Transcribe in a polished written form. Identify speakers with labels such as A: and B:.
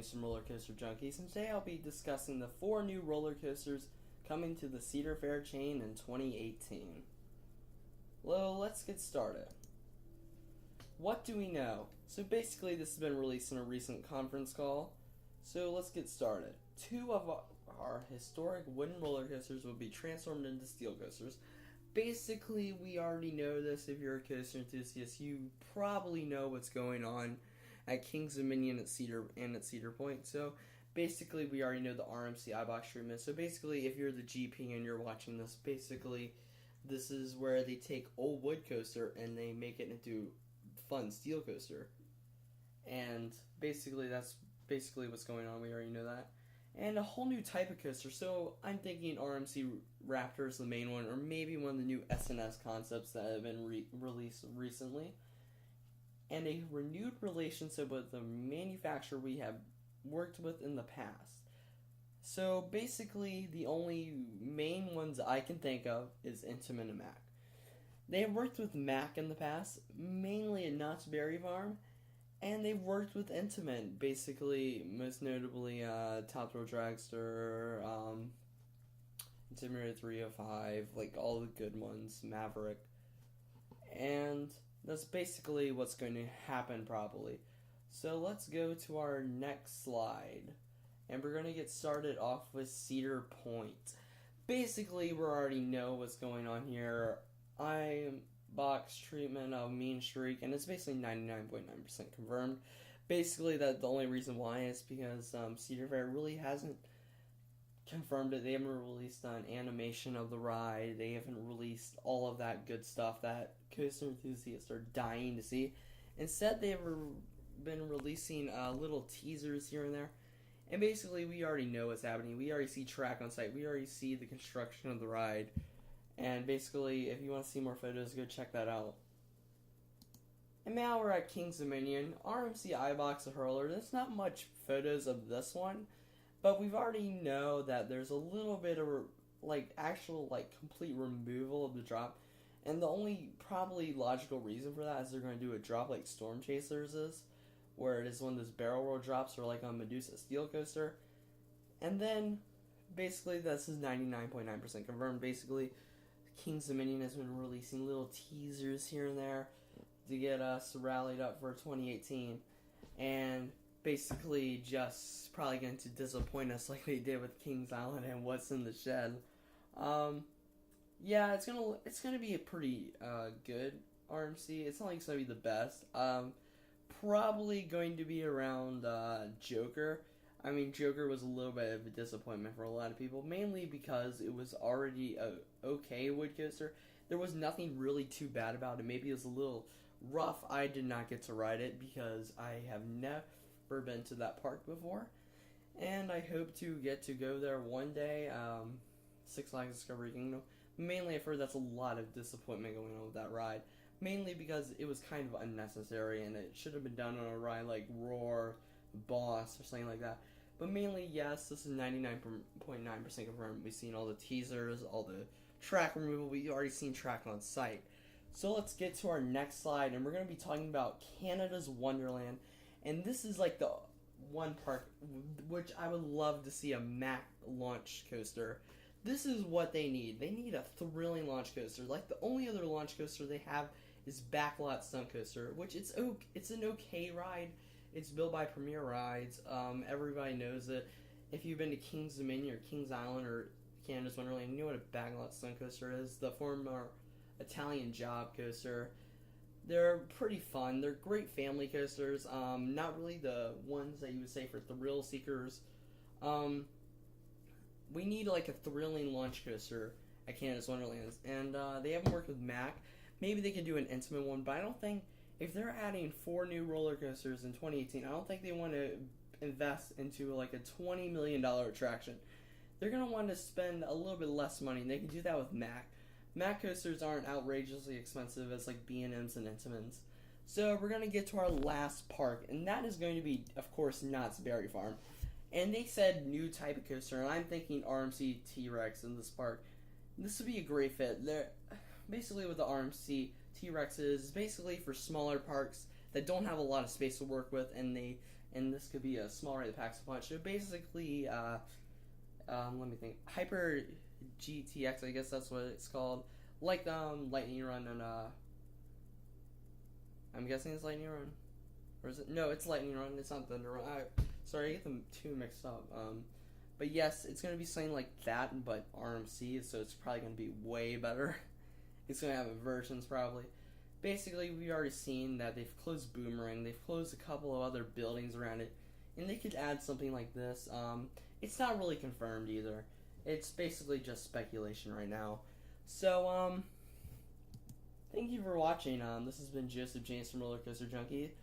A: some roller coaster junkies, and today I'll be discussing the 4 new roller coasters coming to the Cedar Fair chain in 2018. Well, let's get started. What do we know? So basically this has been released in a recent conference call, so let's get started. 2 of our historic wooden roller coasters will be transformed into steel coasters. Basically, we already know this. If you're a coaster enthusiast, you probably know what's going on at King's Dominion at Cedar Point. So basically, we already know the RMC iBox treatment. So basically, if you're the GP and you're watching this, basically, this is where they take old wood coaster and they make it into fun steel coaster. And basically, that's basically what's going on. We already know that. And a whole new type of coaster. So I'm thinking RMC Raptor is the main one, or maybe one of the new SNS concepts that have been released recently. And a renewed relationship with the manufacturer we have worked with in the past. So basically, the only main ones I can think of is Intamin and Mack. They have worked with Mack in the past, mainly at Knott's Berry Farm. And they've worked with Intamin, basically, most notably, Top Thrill Dragster, Intimidator 305, like all the good ones, Maverick. And that's basically what's going to happen, probably. So let's go to our next slide. And we're going to get started off with Cedar Point. Basically, we already know what's going on here. Box treatment of Mean Streak, and it's basically 99.9% confirmed. Basically, that the only reason why is because Cedar Fair really hasn't confirmed it. They haven't released an animation of the ride. They haven't released all of that good stuff that coaster enthusiasts are dying to see. Instead, they've been releasing little teasers here and there. And basically, we already know what's happening. We already see track on site. We already see the construction of the ride. And basically, if you want to see more photos, go check that out. And now we're at King's Dominion. RMC iBox the Hurler. There's not much photos of this one, but we've already know that there's a little bit of actual complete removal of the drop. And the only probably logical reason for that is they're going to do a drop like Storm Chasers is, where it is one of those barrel roll drops or like on Medusa Steel Coaster. And then basically this is 99.9% confirmed. Basically, King's Dominion has been releasing little teasers here and there to get us rallied up for 2018, and basically just probably going to disappoint us like they did with Kings Island and What's in the Shed. Yeah, it's gonna be a pretty good RMC. It's not like it's gonna be the best. Probably going to be around Joker. I mean, Joker was a little bit of a disappointment for a lot of people, mainly because it was already a okay wood coaster. There was nothing really too bad about it. Maybe it was a little rough. I did not get to ride it because I have never been to that park before, and I hope to get to go there one day. Six Flags Discovery Kingdom. Mainly, I've heard that's a lot of disappointment going on with that ride. Mainly because it was kind of unnecessary, and it should have been done on a ride like Roar, Boss, or something like that. But mainly, yes, this is 99.9% confirmed. We've seen all the teasers, all the track removal. We've already seen track on site. So let's get to our next slide, and we're going to be talking about Canada's Wonderland. And this is like the one park which I would love to see a Mack launch coaster. This is what they need. They need a thrilling launch coaster. Like the only other launch coaster they have is Backlot Stunt Coaster, which it's an okay ride. It's built by Premier Rides. Everybody knows it. If you've been to King's Dominion or Kings Island or Canada's Wonderland, you know what a Backlot Stunt Coaster is. The former Italian job coaster. They're pretty fun. They're great family coasters. Not really the ones that you would say for thrill seekers. We need like a thrilling launch coaster at Canada's Wonderland, and they haven't worked with Mack. Maybe they could do an intimate one, but I don't think if they're adding 4 new roller coasters in 2018, I don't think they want to invest into like a $20 million attraction. They're going to want to spend a little bit less money, and they can do that with Mack. Mack coasters aren't outrageously expensive as like B&Ms and Intamins. So we're going to get to our last park, and that is going to be, of course, Knott's Berry Farm. And they said new type of coaster, and I'm thinking RMC T-Rex in this park. This would be a great fit. They're basically what the RMC T-Rex is basically for smaller parks that don't have a lot of space to work with, and they and this could be a small rate that packs a punch. So basically, let me think. Hyper GTX, I guess that's what it's called. Like Lightning Run and I'm guessing it's Lightning Run, or is it? No, it's Lightning Run. It's not Thunder Run. Sorry, I get them two mixed up. But yes, it's gonna be something like that, but RMC. So it's probably gonna be way better. It's gonna have inversions probably. Basically, we've already seen that they've closed Boomerang. They've closed a couple of other buildings around it, and they could add something like this. It's not really confirmed either. It's basically just speculation right now. So, thank you for watching. This has been Joseph James from Roller Coaster Junkie.